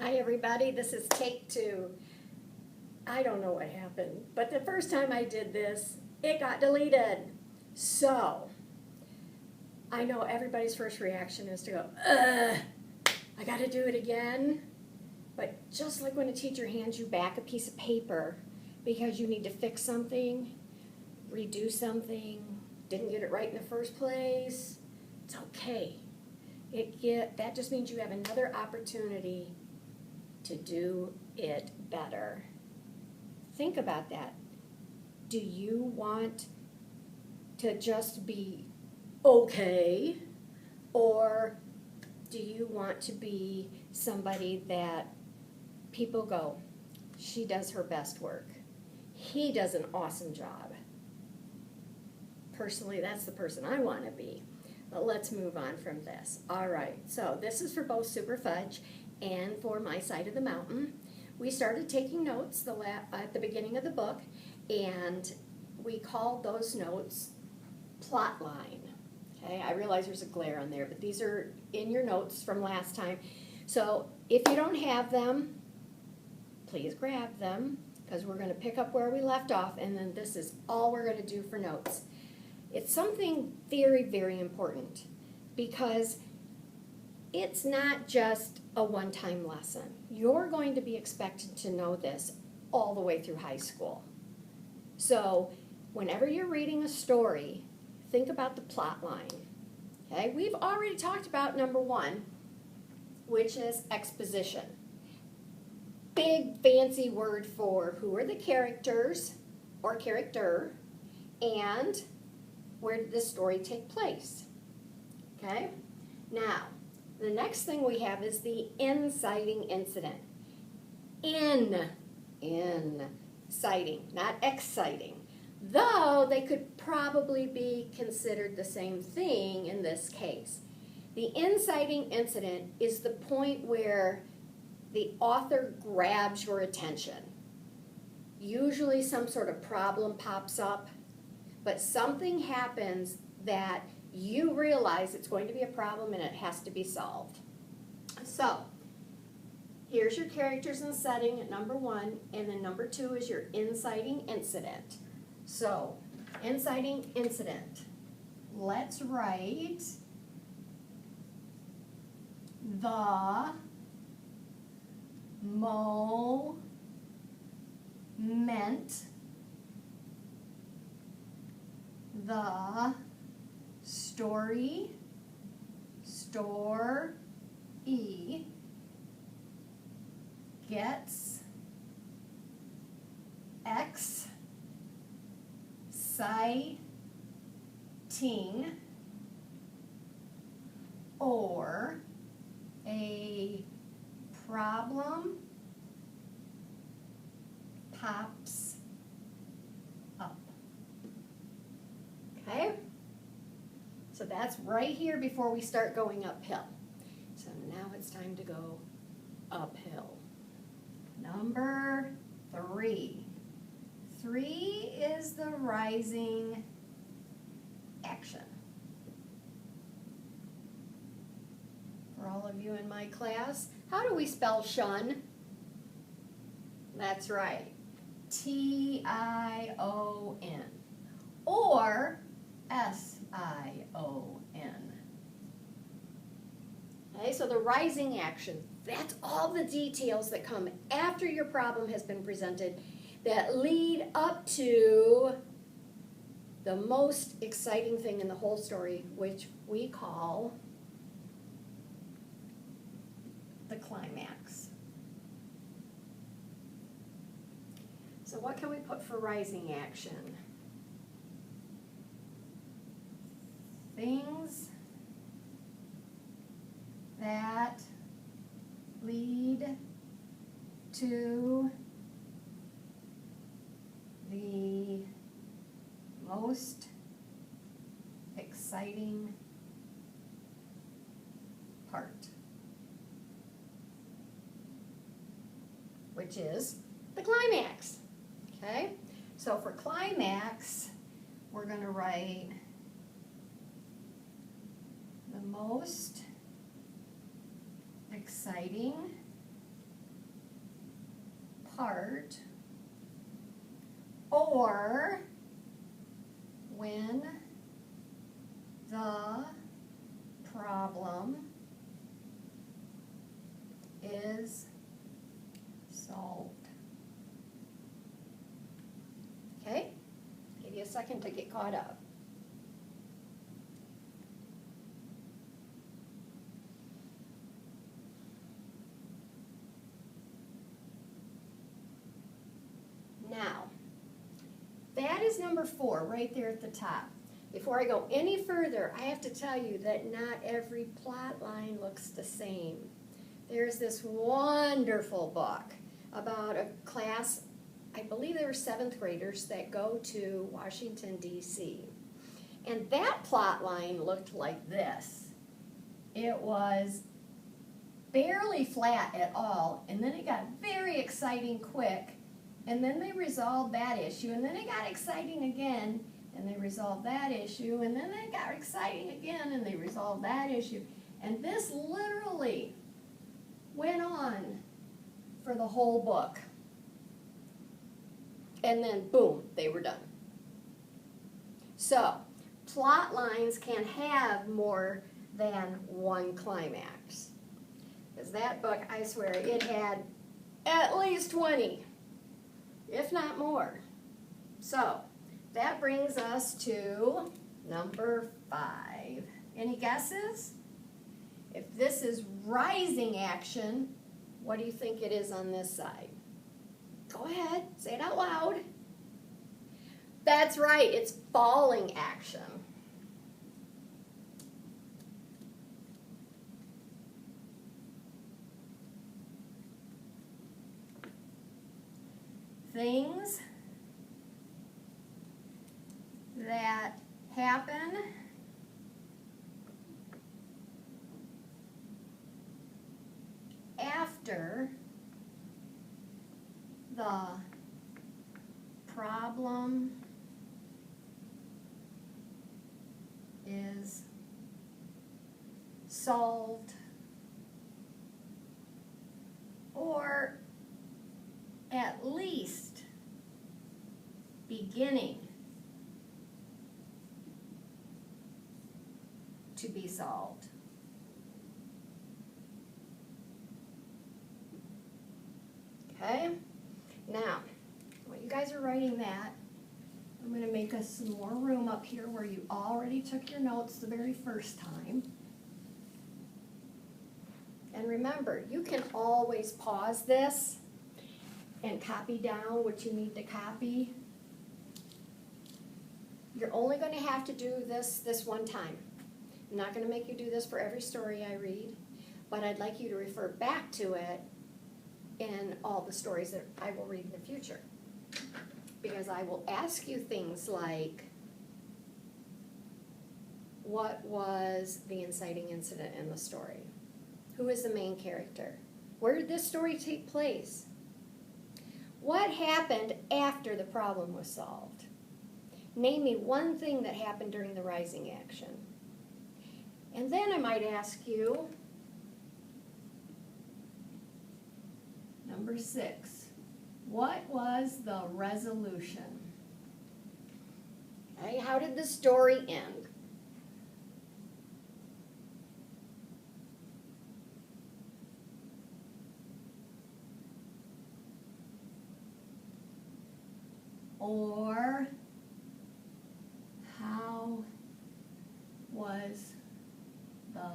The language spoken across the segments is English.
Hi everybody, this is take 2. I don't know what happened, but the first time I did this, it got deleted. So, I know everybody's first reaction is to go, ugh, I gotta do it again. But just like when a teacher hands you back a piece of paper because you need to fix something, redo something, didn't get it right in the first place, it's okay. That just means you have another opportunity to do it better. Think about that. Do you want to just be okay, or do you want to be somebody that people go, she does her best work, he does an awesome job? Personally, that's the person I want to be. But let's move on from this. All right, so this is for both Superfudge and for My Side of the Mountain. We started taking notes at the beginning of the book, and we called those notes Plotline. Okay, I realize there's a glare on there, but these are in your notes from last time. So if you don't have them, please grab them, because we're going to pick up where we left off, and then this is all we're going to do for notes. It's something very, very important, because it's not just a one-time lesson. You're going to be expected to know this all the way through high school. So whenever you're reading a story, think about the plot line. Okay? We've already talked about number 1, which is exposition. Big fancy word for who are the characters or character, and where did this story take place. Okay? Now, the next thing we have is the inciting incident. Inciting, not exciting. Though they could probably be considered the same thing in this case. The inciting incident is the point where the author grabs your attention. Usually some sort of problem pops up, but something happens that you realize it's going to be a problem and it has to be solved. So, here's your characters and setting at number 1, and then number 2 is your inciting incident. So, inciting incident. Let's write the moment the story gets exciting, or a problem pops up. Okay? So that's right here before we start going uphill. So now it's time to go uphill. Number 3. 3 is the rising action. For all of you in my class, how do we spell shun? That's right. T-I-O-N. Or S-I-O-N. Okay, so the rising action, that's all the details that come after your problem has been presented that lead up to the most exciting thing in the whole story, which we call the climax. So what can we put for rising action? Things that lead to the most exciting part, which is the climax. Okay? So for climax, we're going to write the most exciting apart, or when the problem is solved. Okay? Give you a second to get caught up. Now, that is number 4 right there at the top. Before I go any further, I have to tell you that not every plot line looks the same. There's this wonderful book about a class, I believe they were 7th graders that go to Washington, D.C. And that plot line looked like this. It was barely flat at all, and then it got very exciting quick, and then they resolved that issue, and then it got exciting again, and they resolved that issue, and then it got exciting again, and they resolved that issue. And this literally went on for the whole book. And then, boom, they were done. So, plot lines can have more than one climax. Because that book, I swear, it had at least 20, if not more. So, that brings us to number 5. Any guesses? If this is rising action, what do you think it is on this side? Go ahead, say it out loud. That's right, it's falling action. Things that happen after the problem is solved, or at least beginning to be solved. Okay? Now, while you guys are writing that, I'm going to make us some more room up here where you already took your notes the very first time. And remember, you can always pause this and copy down what you need to copy. You're only going to have to do this one time. I'm not going to make you do this for every story I read, but I'd like you to refer back to it in all the stories that I will read in the future. Because I will ask you things like, what was the inciting incident in the story? Who is the main character? Where did this story take place? What happened after the problem was solved? Name me one thing that happened during the rising action. And then I might ask you, number 6, what was the resolution? Okay, how did the story end? Or how was the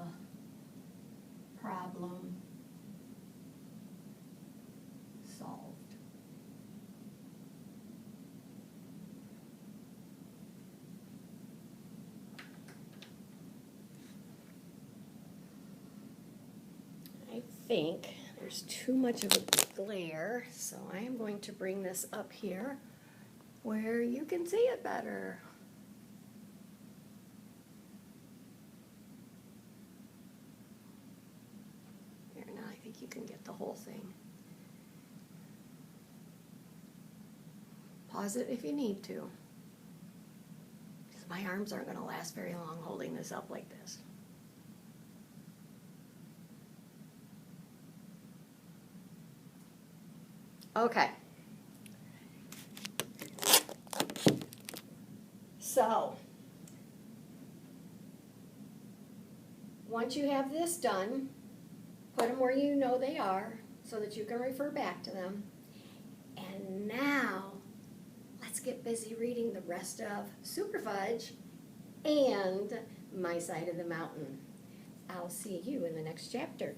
problem solved? I think there's too much of a glare, so I am going to bring this up here where you can see it better. Here, now I think you can get the whole thing. Pause it if you need to, because my arms aren't going to last very long holding this up like this. Okay. So, once you have this done, put them where you know they are so that you can refer back to them. And now, let's get busy reading the rest of Superfudge and My Side of the Mountain. I'll see you in the next chapter.